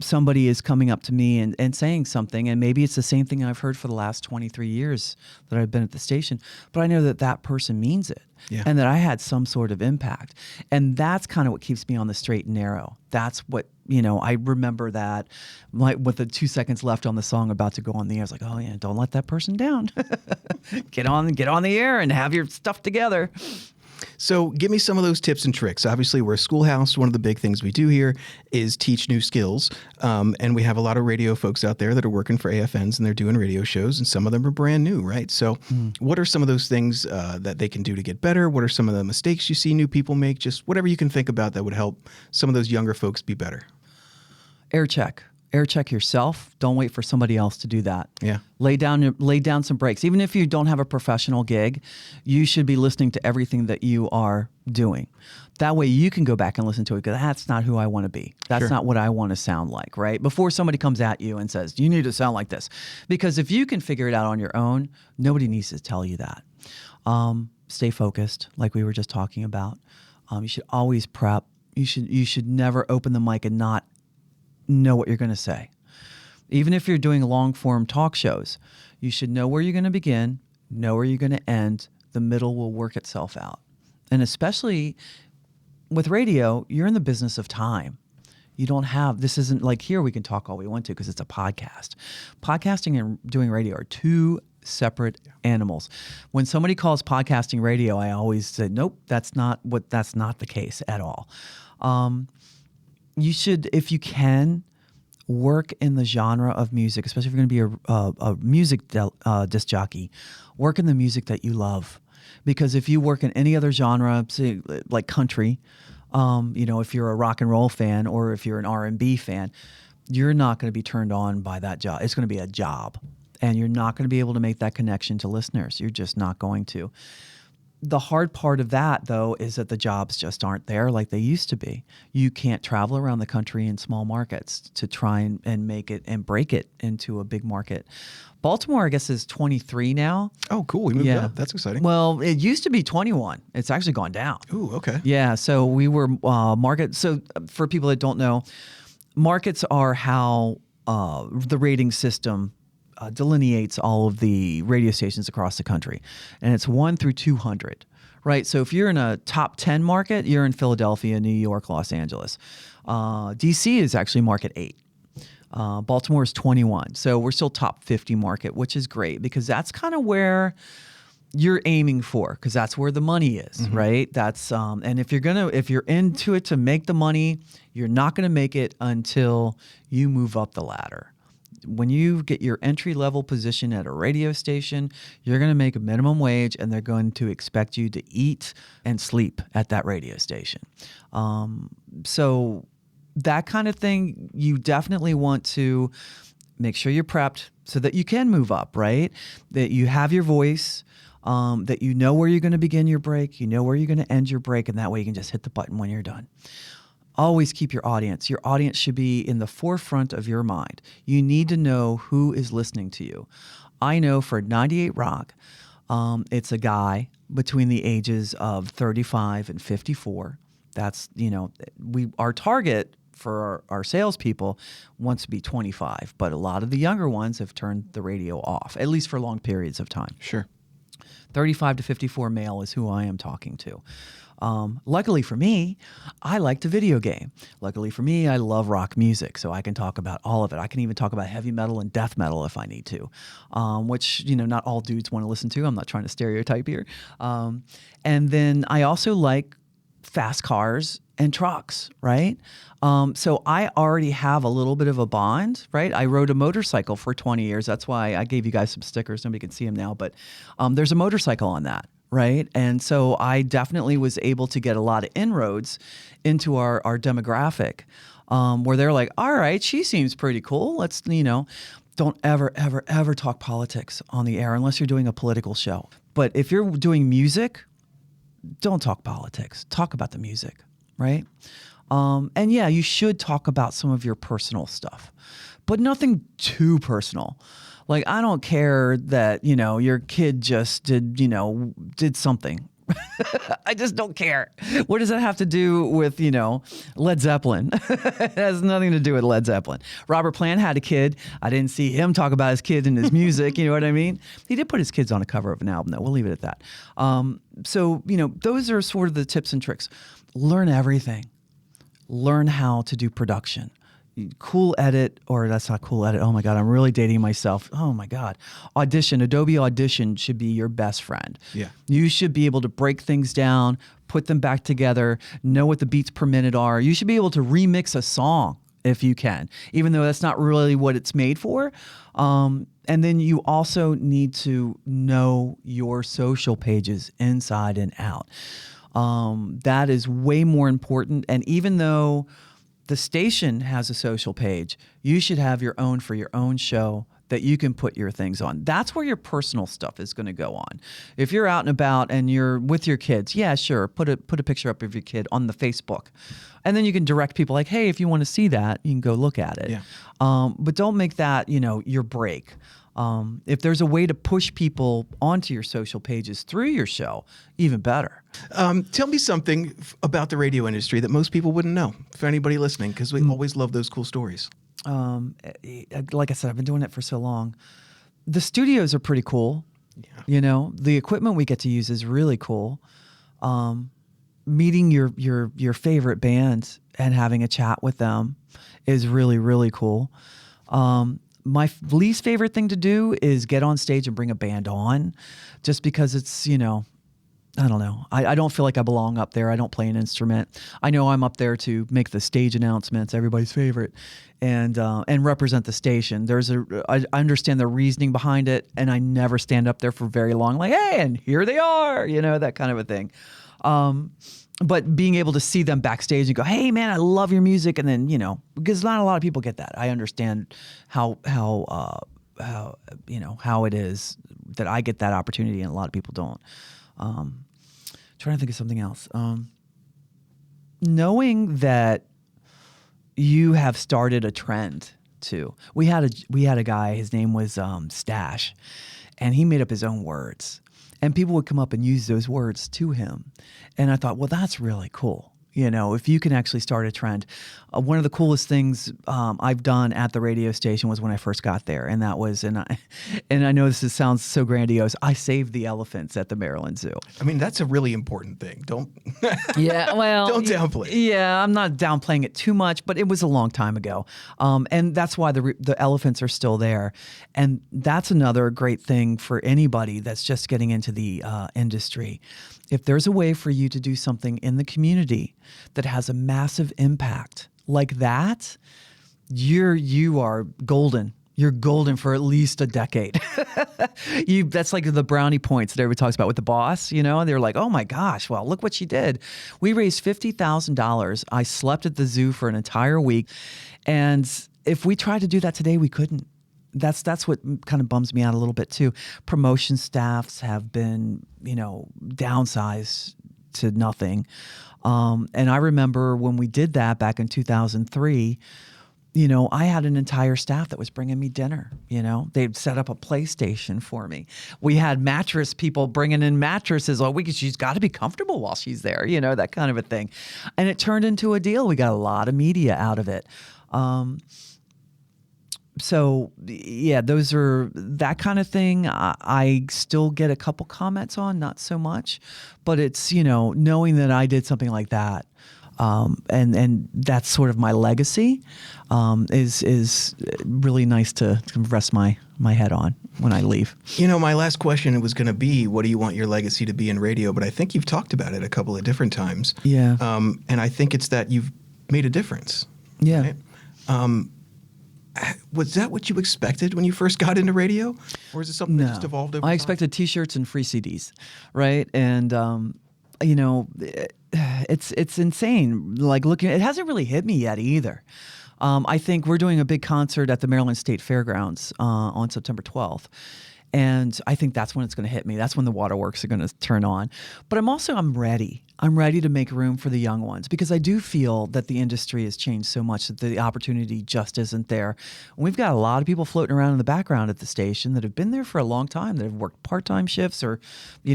somebody is coming up to me and saying something, and maybe it's the same thing I've heard for the last 23 years that I've been at the station, but I know that that person means it, and that I had some sort of impact. And that's kind of what keeps me on the straight and narrow. That's what, I remember that, like with the 2 seconds left on the song about to go on the air, I was like, oh yeah, don't let that person down. Get on the air and have your stuff together. So give me some of those tips and tricks. Obviously, we're a schoolhouse. One of the big things we do here is teach new skills. And we have a lot of radio folks out there that are working for AFNs and they're doing radio shows, and some of them are brand new, right? So what are some of those things that they can do to get better? What are some of the mistakes you see new people make? Just whatever you can think about that would help some of those younger folks be better. Air check. Air check yourself. Don't wait for somebody else to do that. Yeah. Lay down some breaks. Even if you don't have a professional gig, you should be listening to everything that you are doing. That way you can go back and listen to it, because that's not who I want to be. That's not what I want to sound like, right? Before somebody comes at you and says, you need to sound like this. Because if you can figure it out on your own, nobody needs to tell you that. Stay focused, like we were just talking about. You should always prep. You should never open the mic and not know what you're going to say. Even if you're doing long form talk shows, you should know where you're going to begin, know where you're going to end. The middle will work itself out. And especially with radio, you're in the business of time. You don't have, this isn't like here we can talk all we want to because it's a podcast. Podcasting and doing radio are two separate animals. When somebody calls podcasting radio, I always say, nope, that's not the case at all. You should, if you can, work in the genre of music, especially if you're going to be a music disc jockey. Work in the music that you love, because if you work in any other genre, say like country, if you're a rock and roll fan or if you're an R&B fan, you're not going to be turned on by that job. It's going to be a job, and you're not going to be able to make that connection to listeners. You're just not going to. The hard part of that, though, is that the jobs just aren't there like they used to be. You can't travel around the country in small markets to try and make it and break it into a big market. Baltimore, I guess, is 23 now. Oh, cool. We moved up. That's exciting. Well, it used to be 21. It's actually gone down. Ooh, okay. Yeah, so we were market. So for people that don't know, markets are how the rating system delineates all of the radio stations across the country. And it's 1 through 200, right? So if you're in a top 10 market, you're in Philadelphia, New York, Los Angeles. DC is actually market 8. Baltimore is 21. So we're still top 50 market, which is great because that's kind of where you're aiming for, because that's where the money is, right? That's and if you're into it to make the money, you're not gonna make it until you move up the ladder. When you get your entry-level position at a radio station, you're going to make a minimum wage, and they're going to expect you to eat and sleep at that radio station. So that kind of thing, you definitely want to make sure you're prepped so that you can move up, right? That you have your voice, that you know where you're going to begin your break, you know where you're going to end your break, and that way you can just hit the button when you're done. Always keep your audience. Your audience should be in the forefront of your mind. You need to know who is listening to you. I know for 98 Rock, it's a guy between the ages of 35 and 54. That's, our target for our salespeople wants to be 25, but a lot of the younger ones have turned the radio off, at least for long periods of time. Sure. 35 to 54 male is who I am talking to. Luckily for me, I like to video game. Luckily for me, I love rock music, so I can talk about all of it. I can even talk about heavy metal and death metal if I need to, which, not all dudes want to listen to. I'm not trying to stereotype here. And then I also like fast cars and trucks, right? So I already have a little bit of a bond, right? I rode a motorcycle for 20 years. That's why I gave you guys some stickers. Nobody can see them now, but there's a motorcycle on that. Right. And so I definitely was able to get a lot of inroads into our demographic where they're like, all right, she seems pretty cool. Let's, don't ever, ever, ever talk politics on the air unless you're doing a political show. But if you're doing music, don't talk politics. Talk about the music. Right. And yeah, you should talk about some of your personal stuff, but nothing too personal. Like, I don't care that, your kid just did something. I just don't care. What does that have to do with, Led Zeppelin? It has nothing to do with Led Zeppelin. Robert Plant had a kid. I didn't see him talk about his kid in his music. You know what I mean? He did put his kids on a cover of an album, though. We'll leave it at that. So, those are sort of the tips and tricks. Learn everything. Learn how to do production. Cool Edit, or that's not Cool Edit. Oh my God, I'm really dating myself. Oh my God. Audition, Adobe Audition should be your best friend. Yeah. You should be able to break things down, put them back together, know what the beats per minute are. You should be able to remix a song if you can, even though that's not really what it's made for. And then you also need to know your social pages inside and out. That is way more important. And even though The station has a social page. You should have your own for your own show that you can put your things on. That's where your personal stuff is going to go on. If you're out and about and you're with your kids, yeah, sure, put a picture up of your kid on the Facebook. And then you can direct people like, hey, if you want to see that, you can go look at it. Yeah. But don't make that, your break. If there's a way to push people onto your social pages through your show, even better. Tell me something about the radio industry that most people wouldn't know, for anybody listening, because we always love those cool stories. Like I said, I've been doing it for so long. The studios are pretty cool. Yeah. The equipment we get to use is really cool. Meeting your favorite band and having a chat with them is really, really cool. My least favorite thing to do is get on stage and bring a band on, just because it's, I don't know. I don't feel like I belong up there. I don't play an instrument. I know I'm up there to make the stage announcements, everybody's favorite, and represent the station. I understand the reasoning behind it, and I never stand up there for very long, like, hey, and here they are, that kind of a thing. But being able to see them backstage and go, hey, man, I love your music, and then, because not a lot of people get that. I understand how it is that I get that opportunity, and a lot of people don't. Trying to think of something else. Knowing that you have started a trend too. We had a guy. His name was Stash, and he made up his own words, and people would come up and use those words to him. And I thought, well, that's really cool. If you can actually start a trend. One of the coolest things I've done at the radio station was when I first got there, and that was, and I know sounds so grandiose, I saved the elephants at the Maryland Zoo. I mean, that's a really important thing. Don't Don't downplay it. Yeah, I'm not downplaying it too much, but it was a long time ago, and that's why the elephants are still there, and that's another great thing for anybody that's just getting into the industry. If there's a way for you to do something in the community that has a massive impact like that, you are golden. You're golden for at least a decade. That's like the brownie points that everybody talks about with the boss, They're like, oh my gosh, well, look what she did. We raised $50,000. I slept at the zoo for an entire week. And if we tried to do that today, we couldn't. That's what kind of bums me out a little bit too. Promotion staffs have been, downsized to nothing. And I remember when we did that back in 2003, I had an entire staff that was bringing me dinner. They'd set up a PlayStation for me. We had mattress people bringing in mattresses all week. She's got to be comfortable while she's there, that kind of a thing. And it turned into a deal. We got a lot of media out of it. So yeah, those are that kind of thing. I still get a couple comments on, not so much, but it's, knowing that I did something like that. And that's sort of my legacy, is really nice to rest my head on when I leave. My last question was going to be, what do you want your legacy to be in radio? But I think you've talked about it a couple of different times. Yeah. And I think it's that you've made a difference. Yeah. Right? Was that what you expected when you first got into radio? Or is it something that just evolved over time? I expected T-shirts and free CDs, right? And, it's insane. Like it hasn't really hit me yet either. I think we're doing a big concert at the Maryland State Fairgrounds on September 12th. And I think that's when it's going to hit me. That's when the waterworks are going to turn on. But I'm ready. I'm ready to make room for the young ones, because I do feel that the industry has changed so much that the opportunity just isn't there. And we've got a lot of people floating around in the background at the station that have been there for a long time, that have worked part-time shifts or,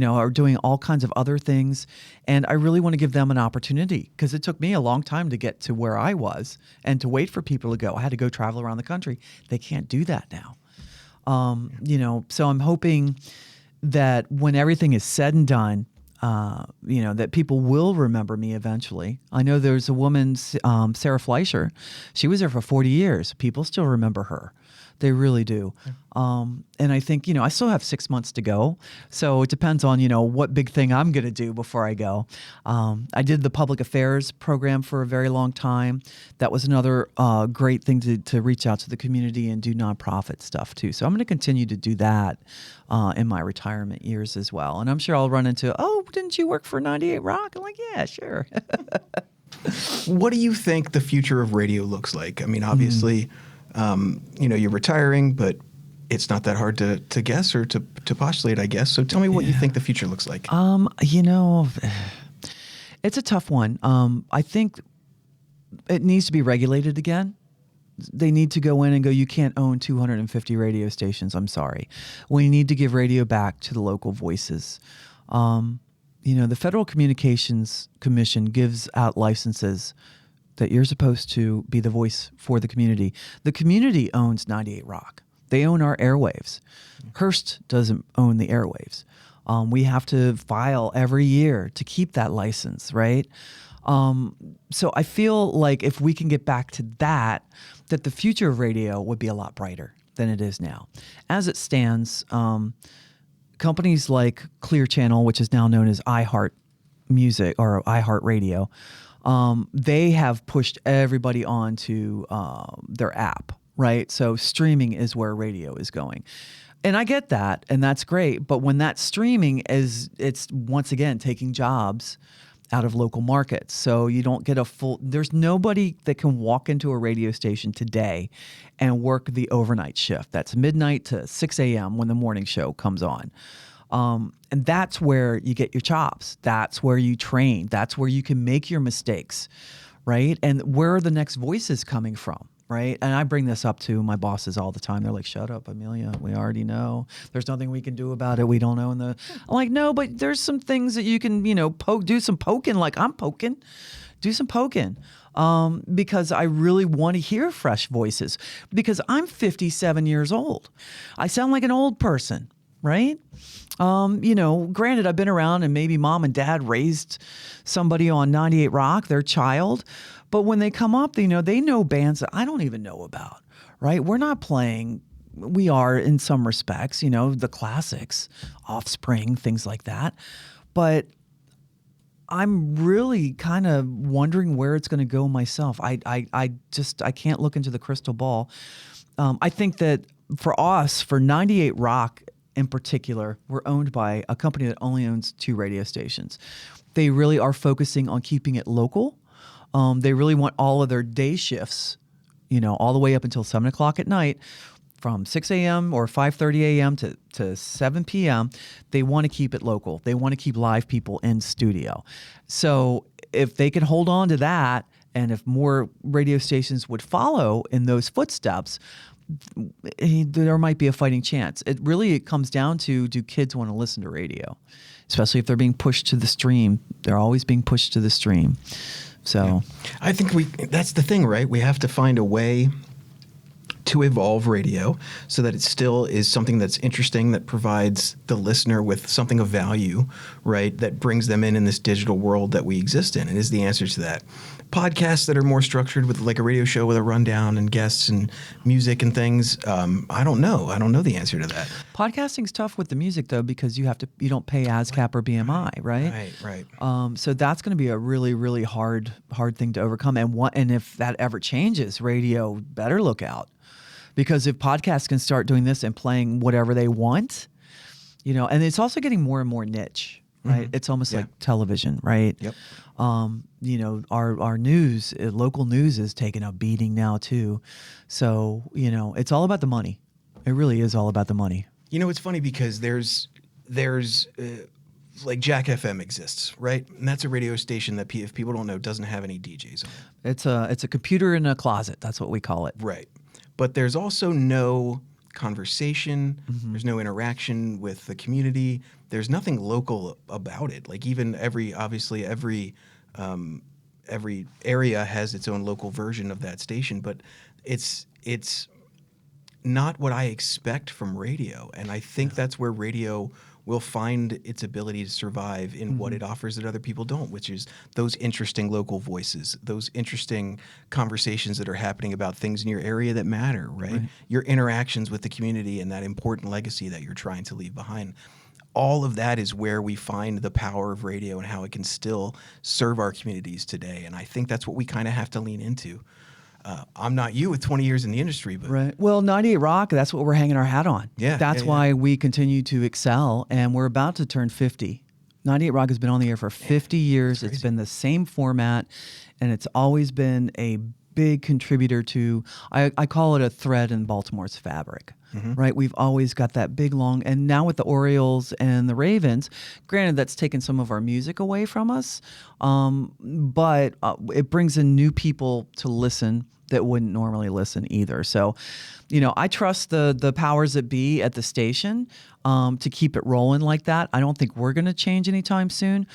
are doing all kinds of other things. And I really want to give them an opportunity, because it took me a long time to get to where I was and to wait for people to go. I had to go travel around the country. They can't do that now. So I'm hoping that when everything is said and done, that people will remember me eventually. I know there's a woman, Sarah Fleischer. She was there for 40 years. People still remember her. They really do. And I think, I still have 6 months to go. So it depends on, what big thing I'm going to do before I go. I did the public affairs program for a very long time. That was another great thing to reach out to the community and do nonprofit stuff too. So I'm going to continue to do that in my retirement years as well. And I'm sure I'll run into, oh, didn't you work for 98 Rock? I'm like, yeah, sure. What do you think the future of radio looks like? I mean, obviously, you're retiring, but it's not that hard to guess or to postulate, I guess. So tell me what you think the future looks like. It's a tough one. I think it needs to be regulated again. They need to go in and go, you can't own 250 radio stations. I'm sorry. We need to give radio back to the local voices. The Federal Communications Commission gives out licenses that you're supposed to be the voice for the community. The community owns 98 Rock. They own our airwaves. Hearst doesn't own the airwaves. We have to file every year to keep that license, right? So I feel like if we can get back to that the future of radio would be a lot brighter than it is now. As it stands, companies like Clear Channel, which is now known as iHeart Music or iHeart Radio, they have pushed everybody onto their app, right? So streaming is where radio is going. And I get that, and that's great. But when that streaming it's once again taking jobs out of local markets. So you don't get there's nobody that can walk into a radio station today and work the overnight shift. That's midnight to 6 a.m. when the morning show comes on. And that's where you get your chops. That's where you train. That's where you can make your mistakes, right? And where are the next voices coming from? Right. And I bring this up to my bosses all the time. They're like, shut up, Amelia. We already know. There's nothing we can do about it. We don't know. I'm like, no, but there's some things that you can, do some poking like I'm poking. Do some poking. Because I really want to hear fresh voices because I'm 57 years old. I sound like an old person, right? Granted, I've been around and maybe mom and dad raised somebody on 98 Rock, their child. But when they come up, they know bands that I don't even know about, right? We're not playing. We are in some respects, the classics, Offspring, things like that. But I'm really kind of wondering where it's going to go myself. I can't look into the crystal ball. I think that for us, for 98 Rock in particular, we're owned by a company that only owns 2 radio stations. They really are focusing on keeping it local. They really want all of their day shifts, all the way up until 7 o'clock at night, from 6 a.m. or 5:30 a.m. to 7 p.m. They want to keep it local. They want to keep live people in studio. So if they can hold on to that, and if more radio stations would follow in those footsteps, there might be a fighting chance. It comes down to, do kids want to listen to radio? Especially if they're being pushed to the stream. They're always being pushed to the stream. So I think that's the thing, right? We have to find a way to evolve radio so that it still is something that's interesting, that provides the listener with something of value, right? That brings them in this digital world that we exist in. And is the answer to that. Podcasts that are more structured with like a radio show with a rundown and guests and music and things. I don't know. I don't know the answer to that. Podcasting's tough with the music though, because you don't pay ASCAP or BMI, right? Right. So that's going to be a really, really hard thing to overcome. And if that ever changes, radio better look out, because if podcasts can start doing this and playing whatever they want, and it's also getting more and more niche. Right, it's almost like television, right? Yep. Our news, local news, is taking a beating now too. So it's all about the money. It really is all about the money. It's funny because there's like Jack FM exists, right? And that's a radio station that, if people don't know, doesn't have any DJs on it. It's a computer in a closet. That's what we call it. Right. But there's also no conversation. Mm-hmm. There's no interaction with the community. There's nothing local about it. Like even every area has its own local version of that station, but it's not what I expect from radio. And I think that's where radio will find its ability to survive in what it offers that other people don't, which is those interesting local voices, those interesting conversations that are happening about things in your area that matter, right? Your interactions with the community and that important legacy that you're trying to leave behind. All of that is where we find the power of radio and how it can still serve our communities today. And I think that's what we kind of have to lean into. I'm not you with 20 years in the industry, but right. Well, 98 Rock, that's what we're hanging our hat on. Yeah, that's why we continue to excel, and we're about to turn 50 98 Rock has been on the air for 50 years. It's been the same format, and it's always been a big contributor to, I call it a thread in Baltimore's fabric, right? We've always got that big, long, and now with the Orioles and the Ravens, granted that's taken some of our music away from us, but it brings in new people to listen that wouldn't normally listen either. So, I trust the powers that be at the station to keep it rolling like that. I don't think we're going to change anytime soon,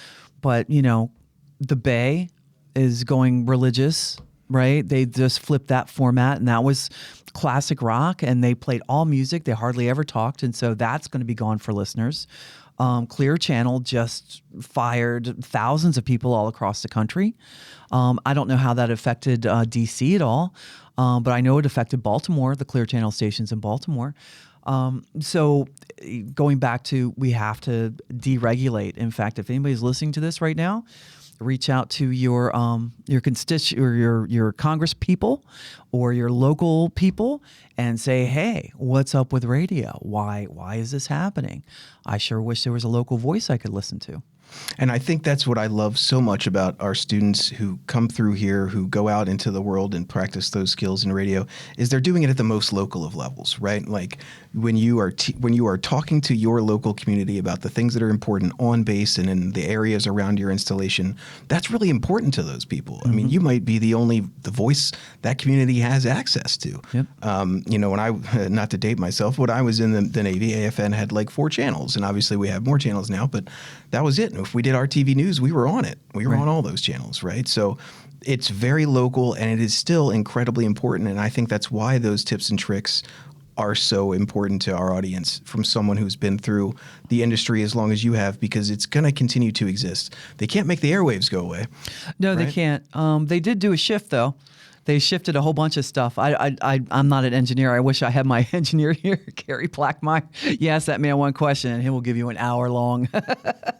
but, the Bay is going religious, right? They just flipped that format, and that was classic rock, and they played all music. They hardly ever talked, and so that's going to be gone for listeners. Clear Channel just fired thousands of people all across the country. I don't know how that affected D.C. at all, but I know it affected Baltimore, the Clear Channel stations in Baltimore. So going back to, we have to deregulate. In fact, if anybody's listening to this right now, reach out to your or your Congress people or your local people and say, hey, what's up with radio? Why is this happening? I sure wish there was a local voice I could listen to. And I think that's what I love so much about our students who come through here, who go out into the world and practice those skills in radio, is they're doing it at the most local of levels, right? Like when you are talking to your local community about the things that are important on base and in the areas around your installation, that's really important to those people. I mean, you might be the voice that community has access to. Yep. When I, not to date myself, when I was in the Navy, AFN had like 4 channels, and obviously we have more channels now, but that was it. And if we did our TV news, we were on it. We were on all those channels, right? So it's very local, and it is still incredibly important. And I think that's why those tips and tricks are so important to our audience from someone who's been through the industry as long as you have, because it's going to continue to exist. They can't make the airwaves go away. No, right? They can't. They did do a shift, though. They shifted a whole bunch of stuff. I'm not an engineer. I wish I had my engineer here, Gary Plackmeyer. You ask that man one question, and he will give you an hour-long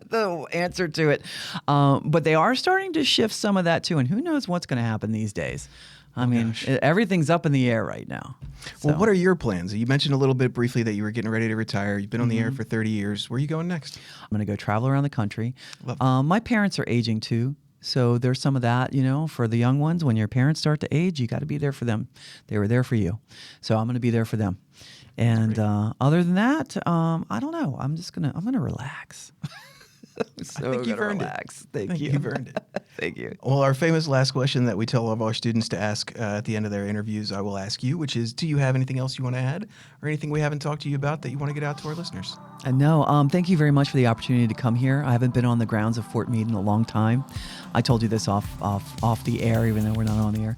the answer to it. But they are starting to shift some of that, too. And who knows what's going to happen these days. I mean, everything's up in the air right now. So. Well, what are your plans? You mentioned a little bit briefly that you were getting ready to retire. You've been on the air for 30 years. Where are you going next? I'm going to go travel around the country. My parents are aging, too. So there's some of that, for the young ones. When your parents start to age, you got to be there for them. They were there for you. So I'm going to be there for them. And other than that, I don't know. I'm going to relax. So I think you've earned it. Thank you. You've earned it. Thank you. Well, our famous last question that we tell all of our students to ask at the end of their interviews, I will ask you, which is, do you have anything else you want to add or anything we haven't talked to you about that you want to get out to our listeners? No. Thank you very much for the opportunity to come here. I haven't been on the grounds of Fort Meade in a long time. I told you this off the air, even though we're not on the air.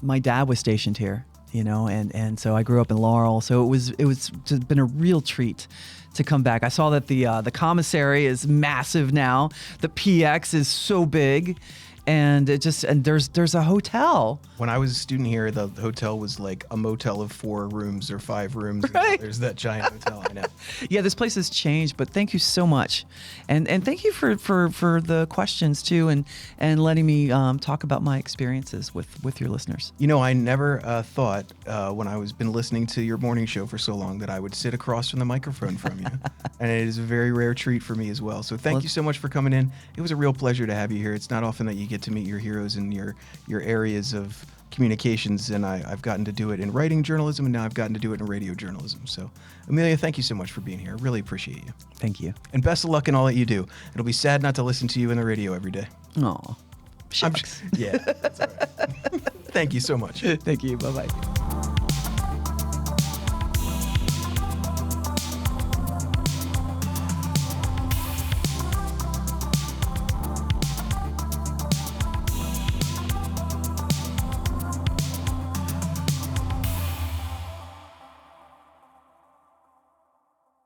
My dad was stationed here, and so I grew up in Laurel. So it was just been a real treat to come back. I saw that the commissary is massive now. The PX is so big, and there's a hotel. When I was a student here, the hotel was like a motel of 4 rooms or 5 rooms. Right. There's that giant hotel. I know. Yeah, this place has changed, but thank you so much, and thank you for the questions too, and letting me talk about my experiences with your listeners. I never thought when I was been listening to your morning show for so long that I would sit across from the microphone from you, and it is a very rare treat for me as well. So thank you so much for coming in. It was a real pleasure to have you here. It's not often that you get to meet your heroes in your areas of communications, and I've gotten to do it in writing journalism, and now I've gotten to do it in radio journalism. So, Amelia, thank you so much for being here. I really appreciate you. Thank you. And best of luck in all that you do. It'll be sad not to listen to you in the radio every day. Aw, shucks. Yeah, that's all right. Thank you so much. Thank you. Bye-bye.